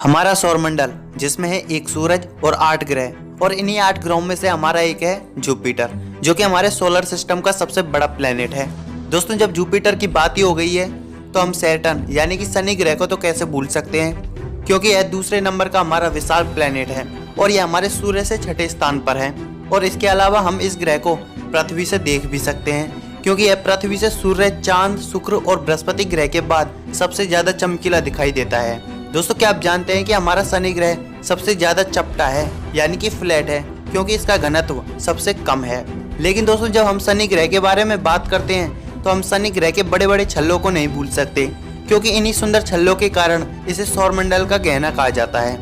हमारा सौरमंडल जिसमें है एक सूरज और 8 ग्रह और इन्हीं 8 ग्रहों में से हमारा एक है जुपिटर, जो कि हमारे सोलर सिस्टम का सबसे बड़ा प्लेनेट है। दोस्तों, जब जुपिटर की बात ही हो गई है तो हम सैटर्न यानी कि शनि ग्रह को तो कैसे भूल सकते हैं, क्योंकि यह दूसरे नंबर का हमारा विशाल प्लेनेट है और यह हमारे सूर्य से छठे स्थान पर है। और इसके अलावा हम इस ग्रह को पृथ्वी से देख भी सकते हैं, क्योंकि यह पृथ्वी से सूर्य, चांद, शुक्र और बृहस्पति ग्रह के बाद सबसे ज्यादा चमकीला दिखाई देता है। दोस्तों, क्या आप जानते हैं कि हमारा शनि ग्रह सबसे ज्यादा चपटा है यानी कि फ्लैट है, क्योंकि इसका घनत्व सबसे कम है। लेकिन दोस्तों, जब हम शनि ग्रह के बारे में बात करते हैं तो हम शनि ग्रह के बड़े बड़े छल्लों को नहीं भूल सकते, क्योंकि इन्हीं सुंदर छल्लों के कारण इसे सौरमंडल का गहना कहा जाता है।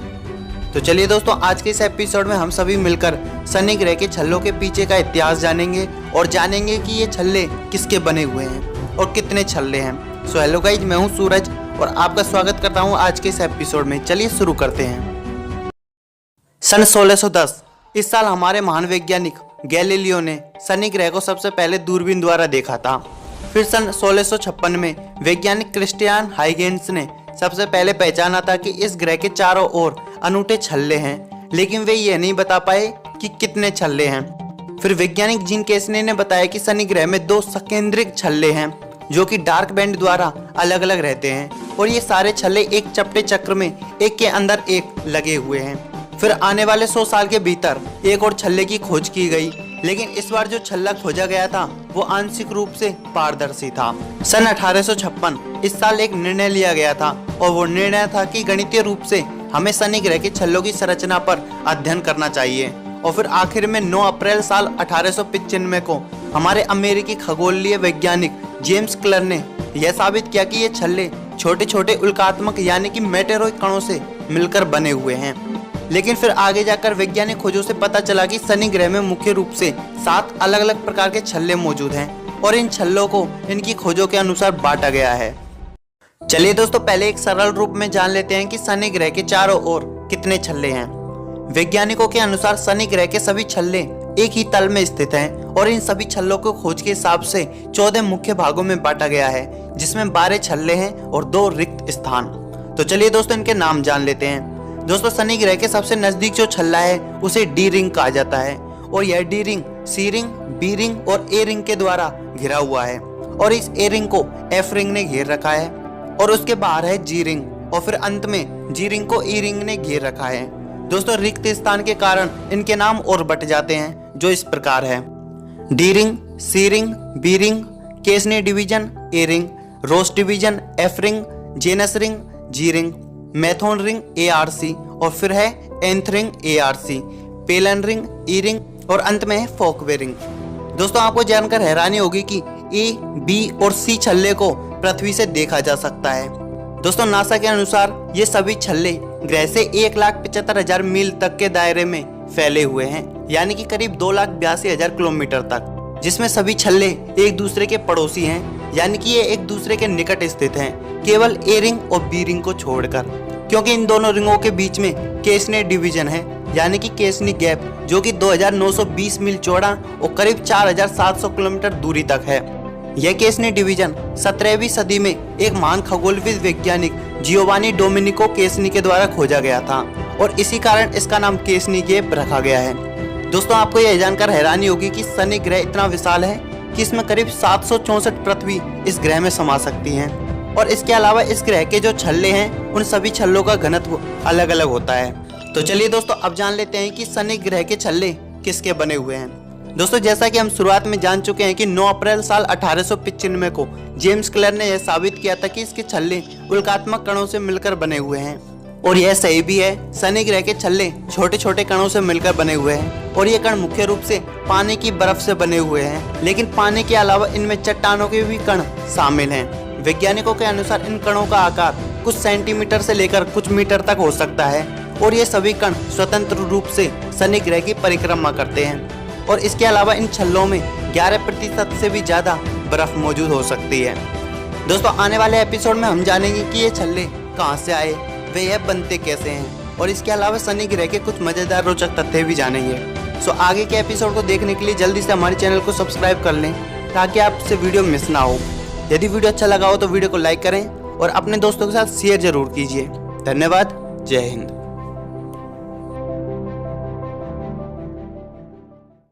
तो चलिए दोस्तों, आज के इस एपिसोड में हम सभी मिलकर शनि ग्रह के छल्लों के पीछे का इतिहास जानेंगे और जानेंगे कि ये छल्ले किसके बने हुए हैं और कितने छल्ले हैं। सो हेलो गाइज, मैं हूँ सूरज और आपका स्वागत करता हूँ आज के इस एपिसोड में। चलिए शुरू करते हैं। सन 1610 इस साल हमारे महान वैज्ञानिक गैलीलियो ने शनि ग्रह को सबसे पहले दूरबीन द्वारा देखा था। फिर सन 1656 में वैज्ञानिक क्रिस्टियन हाइगेंस ने सबसे पहले पहचाना था कि इस ग्रह के चारों ओर अनूठे छल्ले हैं, लेकिन वे ये नहीं बता पाए कि कितने छल्ले हैं। फिर वैज्ञानिक जीन केसने ने बताया कि शनि ग्रह में 2 सकेंद्रिक छल्ले हैं जो कि डार्क बैंड द्वारा अलग अलग रहते हैं और ये सारे छल्ले एक चपटे चक्र में एक के अंदर एक लगे हुए हैं। फिर आने वाले 100 साल के भीतर एक और छल्ले की खोज की गई, लेकिन इस बार जो छल्ला खोजा गया था वो आंशिक रूप से पारदर्शी था। सन 1856 इस साल एक निर्णय लिया गया था और वो निर्णय था कि गणितीय रूप से हमें शनि ग्रह के छल्लों की संरचना पर अध्ययन करना चाहिए। और फिर आखिर में 9 अप्रैल साल 1895 को हमारे अमेरिकी खगोलीय वैज्ञानिक जेम्स क्लर ने यह साबित किया कि ये छल्ले छोटे छोटे उल्कात्मक यानी कि मेटेरॉइड कणों से मिलकर बने हुए हैं। लेकिन फिर आगे जाकर वैज्ञानिक खोजों से पता चला कि शनि ग्रह में मुख्य रूप से 7 अलग अलग प्रकार के छल्ले मौजूद हैं और इन छल्लों को इनकी खोजों के अनुसार बांटा गया है। चलिए दोस्तों, पहले एक सरल रूप में जान लेते हैं कि शनि ग्रह के चारों ओर कितने छल्ले हैं। वैज्ञानिकों के अनुसार शनि ग्रह के सभी छल्ले एक ही तल में स्थित हैं और इन सभी छल्लों को खोज के हिसाब से 14 मुख्य भागों में बांटा गया है, जिसमें 12 छल्ले हैं और 2 रिक्त स्थान। तो चलिए दोस्तों, इनके नाम जान लेते हैं। दोस्तों, शनि ग्रह के सबसे नजदीक जो छल्ला है उसे डी रिंग कहा जाता है और यह D ring C ring, B ring और ए रिंग के द्वारा घिरा हुआ है और इस ए रिंग को एफ रिंग ने घेर रखा है और उसके बाहर है जी रिंग और फिर अंत में जी रिंग को ई रिंग ने घेर रखा है। दोस्तों, रिक्त स्थान के कारण इनके नाम और बट जाते हैं, जो इस प्रकार है: D ring, C ring, B ring, Cassini division, A ring, Roche division, F ring, Janus ring, G ring, Methone ring, ARC और फिर है Anthe ring, ARC, Pallene ring, E ring और अंत में है फोकवे रिंग। दोस्तों, आपको जानकर हैरानी होगी कि A, B और C छल्ले को पृथ्वी से देखा जा सकता है। दोस्तों, नासा के अनुसार ये सभी छल्ले ग्रह से 1,75,000 मील तक के दायरे में फैले हुए हैं, यानी कि करीब 2,82,000 किलोमीटर तक, जिसमें सभी छल्ले एक दूसरे के पड़ोसी हैं, यानी कि ये एक दूसरे के निकट स्थित हैं, केवल ए रिंग और बी रिंग को छोड़कर, क्योंकि इन दोनों रिंगों के बीच में केसनी डिवीजन है, यानी कि केसनी गैप, जो कि 2,920 मील चौड़ा और करीब 4,700 किलोमीटर दूरी तक है। यह केसनी डिवीजन 17वीं सदी में एक महान खगोलविद वैज्ञानिक जियोवानी डोमिनिको केसनी के द्वारा खोजा गया था और इसी कारण इसका नाम केसनी गैप रखा गया है। दोस्तों, आपको यह जानकर हैरानी होगी कि शनि ग्रह इतना विशाल है कि इसमें करीब 764 पृथ्वी इस ग्रह में समा सकती हैं और इसके अलावा इस ग्रह के जो छल्ले हैं उन सभी छल्लों का घनत्व अलग अलग होता है। तो चलिए दोस्तों, अब जान लेते हैं कि शनि ग्रह के छल्ले किसके बने हुए हैं। दोस्तों, जैसा कि हम शुरुआत में जान चुके हैं कि 9 अप्रैल साल 1895 को जेम्स क्लर ने यह साबित किया था कि इसके छल्ले उल्कात्मक कणों से मिलकर बने हुए हैं और यह सही भी है। शनि ग्रह के छल्ले छोटे छोटे कणों से मिलकर बने हुए हैं और ये कण मुख्य रूप से पानी की बर्फ से बने हुए हैं, लेकिन पानी के अलावा इनमें चट्टानों के भी कण शामिल हैं। वैज्ञानिकों के अनुसार इन कणों का आकार कुछ सेंटीमीटर से लेकर कुछ मीटर तक हो सकता है और ये सभी कण स्वतंत्र रूप से शनि ग्रह की परिक्रमा करते हैं और इसके अलावा इन छल्लों में 11% से भी ज्यादा बर्फ मौजूद हो सकती है। दोस्तों, आने वाले एपिसोड में हम जानेंगे कि ये छल्ले कहां से आए, वे यह बनते कैसे हैं और इसके अलावा शनि ग्रह के कुछ मजेदार रोचक तथ्य भी जानेंगे। सो आगे के एपिसोड को देखने के लिए जल्दी से हमारे चैनल को सब्सक्राइब कर लें ताकि आपसे वीडियो मिस ना हो। यदि वीडियो अच्छा लगा हो तो वीडियो को लाइक करें और अपने दोस्तों के साथ शेयर जरूर कीजिए। धन्यवाद। जय हिंद।